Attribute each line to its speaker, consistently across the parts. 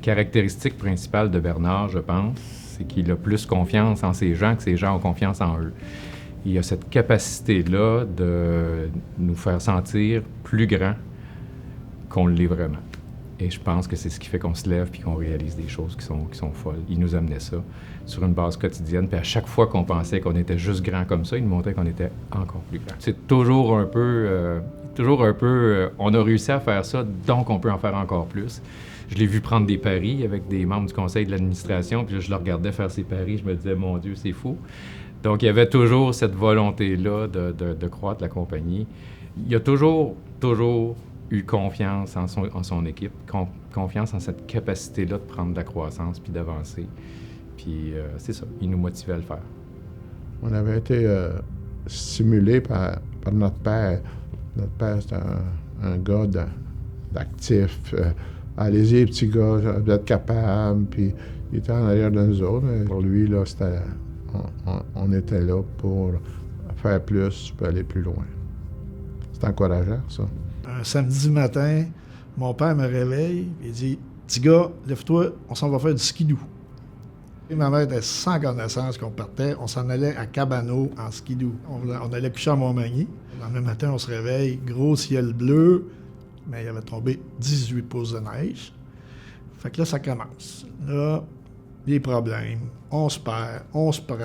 Speaker 1: caractéristique principale de Bernard, je pense, c'est qu'il a plus confiance en ses gens que ses gens ont confiance en eux. Il a cette capacité-là de nous faire sentir plus grands qu'on l'est vraiment. Et je pense que c'est ce qui fait qu'on se lève puis qu'on réalise des choses qui sont folles. Il nous amenait ça sur une base quotidienne. Puis à chaque fois qu'on pensait qu'on était juste grand comme ça, il nous montrait qu'on était encore plus grand. C'est toujours un peu... on a réussi à faire ça, donc on peut en faire encore plus. Je l'ai vu prendre des paris avec des membres du conseil de l'administration, puis là, je le regardais faire ses paris, je me disais, mon Dieu, c'est fou. Donc, il y avait toujours cette volonté-là de croître la compagnie. Il a toujours eu confiance en son équipe, confiance en cette capacité-là de prendre de la croissance puis d'avancer. Puis c'est ça, il nous motivait à le faire.
Speaker 2: On avait été stimulés par notre père. Notre père, c'était un gars d'actif. Allez-y, petit gars, vous êtes capable. Puis il était en arrière de nous autres. Mais pour lui, là, c'était... On était là pour faire plus, pour aller plus loin. C'est encourageant, ça.
Speaker 3: Un samedi matin, mon père me réveille et dit « Petit gars, lève-toi, on s'en va faire du skidoo. » Et ma mère était sans connaissance qu'on partait. On s'en allait à Cabano en skidoo. On allait coucher à Montmagny. Le lendemain matin, on se réveille, gros ciel bleu, mais il avait tombé 18 pouces de neige. Fait que là, ça commence. Là, les problèmes, on se perd, on se prend,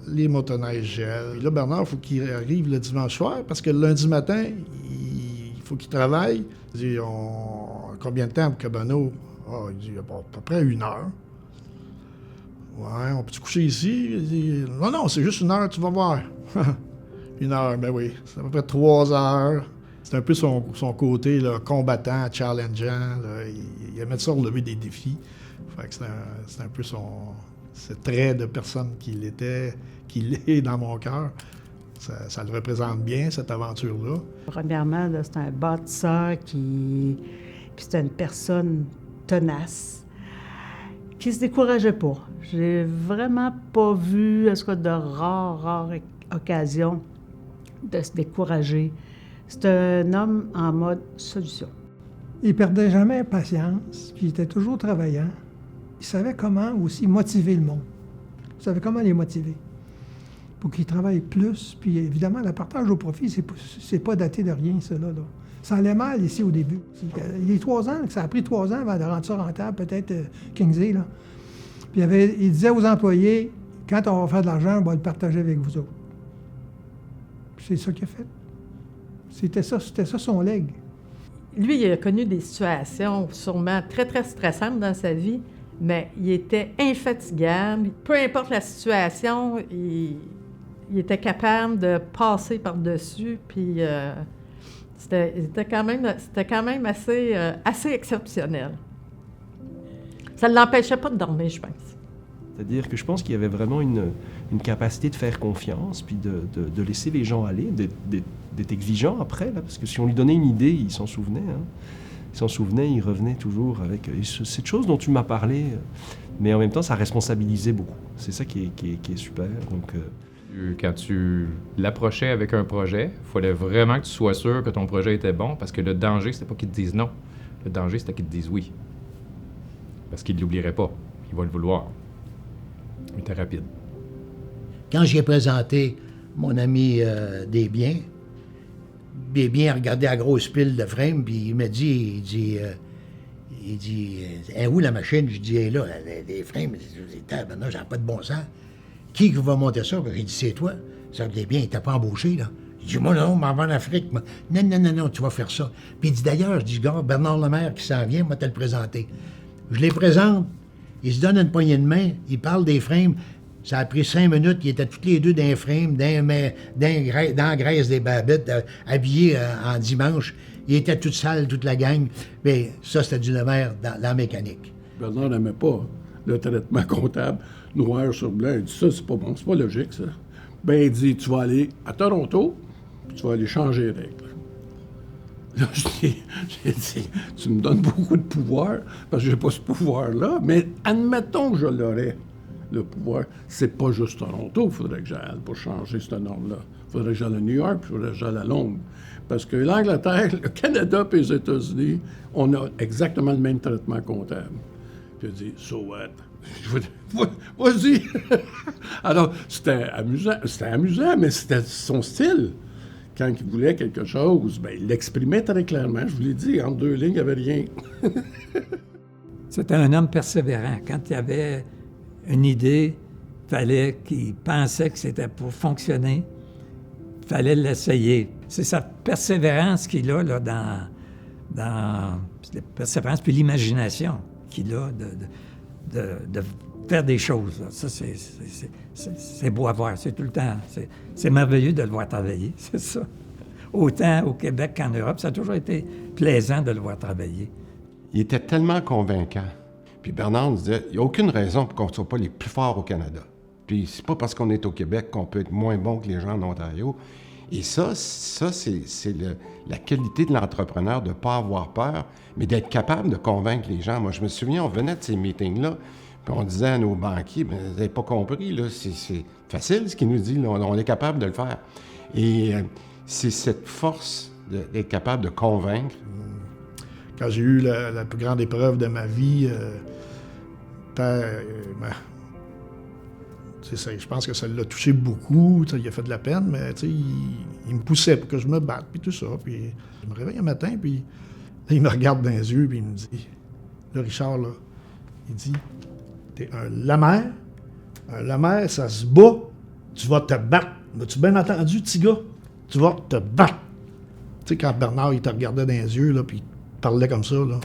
Speaker 3: les motoneiges gèlent. Et là, Bernard, il faut qu'il arrive le dimanche soir, parce que le lundi matin, il faut qu'il travaille. Il dit, combien de temps pour Cabano? Il dit, à peu près 1 heure. Ouais, on peut-tu coucher ici? Il dit, non, c'est juste 1 heure, tu vas voir. 1 heure, ben oui, c'est à peu près 3 heures. C'est un peu son côté là, combattant, challengeant. Là. Il aimait ça relever des défis. Fait que c'est un peu ce trait de personne qu'il est dans mon cœur. Ça le représente bien, cette aventure-là.
Speaker 4: Premièrement, là, c'est un bâtisseur puis c'était une personne tenace, qui se décourageait pas. J'ai vraiment pas vu, est-ce que de rares occasions de se décourager. C'est un homme en mode solution.
Speaker 5: Il perdait jamais patience, puis il était toujours travaillant. Il savait comment aussi motiver le monde. Il savait comment les motiver pour qu'ils travaillent plus. Puis évidemment, le partage au profit, c'est pas daté de rien, ça, là. Ça allait mal ici au début. Il y a 3 ans, ça a pris 3 ans avant de rendre ça rentable, peut-être Kingsley, là. Puis il disait aux employés, quand on va faire de l'argent, on va le partager avec vous autres. Puis c'est ça qu'il a fait. C'était ça son legs.
Speaker 6: Lui, il a connu des situations sûrement très, très stressantes dans sa vie, mais il était infatigable. Peu importe la situation, il était capable de passer par-dessus, puis c'était quand même assez exceptionnel. Ça ne l'empêchait pas de dormir, je pense.
Speaker 7: C'est-à-dire que je pense qu'il y avait vraiment une capacité de faire confiance, puis de laisser les gens aller, d'être exigeant après, là, parce que si on lui donnait une idée, il s'en souvenait. Hein. Il s'en souvenait, il revenait toujours avec cette chose dont tu m'as parlé, mais en même temps, ça responsabilisait beaucoup. C'est ça qui est super. Donc,
Speaker 1: Quand tu l'approchais avec un projet, il fallait vraiment que tu sois sûr que ton projet était bon, parce que le danger, c'était pas qu'ils te disent non. Le danger, c'était qu'ils te disent oui. Parce qu'il ne l'oublierait pas. Il va le vouloir. Il était rapide.
Speaker 8: Quand j'ai présenté mon ami Desbiens a regardé la grosse pile de frames, puis il m'a dit, il dit, où la machine? Je dis, là, les frames, ça n'a pas de bon sens. Qui va monter ça? J'ai dit, c'est toi. Ça veut dire bien, il t'a pas embauché, là. Je dis, moi, non, m'en va en Afrique. Moi. Non, tu vas faire ça. Puis il dit, d'ailleurs, je dis, gars, Bernard Lemaire qui s'en vient, moi, te le présenter. Je les présente, ils se donnent une poignée de main, ils parlent des frames. Ça a pris 5 minutes, ils étaient tous les deux dans les frames, dans la graisse des babettes, habillés en dimanche. Ils étaient toutes sales, toute la gang. Mais ça, c'était du Lemaire dans la mécanique.
Speaker 9: Bernard n'aimait pas le traitement comptable, noir sur blanc. Il dit, ça, c'est pas bon, c'est pas logique, ça. Ben, il dit, tu vas aller à Toronto, puis tu vas aller changer les règles. Là, j'ai dit, tu me donnes beaucoup de pouvoir, parce que j'ai pas ce pouvoir-là, mais admettons que je l'aurais, le pouvoir. C'est pas juste Toronto qu'il faudrait que j'aille pour changer cette norme-là. Il faudrait que j'aille à New York, puis il faudrait que j'aille à Londres. Parce que l'Angleterre, le Canada et les États-Unis, on a exactement le même traitement comptable. Puis il a dit, so what? Vas-y! Alors, c'était amusant, mais c'était son style. Quand il voulait quelque chose, ben, il l'exprimait très clairement. Je vous l'ai dit, entre deux lignes, il n'y avait rien.
Speaker 10: C'était un homme persévérant. Quand il avait une idée, fallait qu'il pensait que c'était pour fonctionner, il fallait l'essayer. C'est sa persévérance qu'il a là, dans la persévérance puis l'imagination qu'il a de faire des choses. Là. Ça, c'est beau à voir. C'est tout le temps. C'est merveilleux de le voir travailler. C'est ça. Autant au Québec qu'en Europe, ça a toujours été plaisant de le voir travailler.
Speaker 11: Il était tellement convaincant. Puis Bernard nous disait, il n'y a aucune raison pour qu'on ne soit pas les plus forts au Canada. Puis c'est pas parce qu'on est au Québec qu'on peut être moins bon que les gens en Ontario. Et ça c'est la qualité de l'entrepreneur, de ne pas avoir peur, mais d'être capable de convaincre les gens. Moi, je me souviens, on venait de ces meetings-là, puis on disait à nos banquiers, ben, vous n'avez pas compris, là, c'est facile ce qu'il nous dit, là, on est capable de le faire. Et c'est cette force d'être capable de convaincre.
Speaker 3: Quand j'ai eu la plus grande épreuve de ma vie, je pense que ça l'a touché beaucoup. Il a fait de la peine, mais il me poussait pour que je me batte, puis tout ça. Puis je me réveille un matin, puis là, il me regarde dans les yeux, puis il me dit, là, Richard, là, il dit, t'es un lamère. Un lamère, ça se bat, tu vas te battre. M'as-tu bien entendu, petit gars? Tu vas te battre. Tu sais, quand Bernard, il te regardait dans les yeux, là, puis il parlait comme ça, là,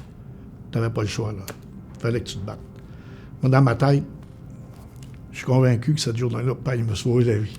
Speaker 3: t'avais pas le choix, là. Fallait que tu te battes. Moi, dans ma tête, je suis convaincu que cette journée-là, il me sauve la vie.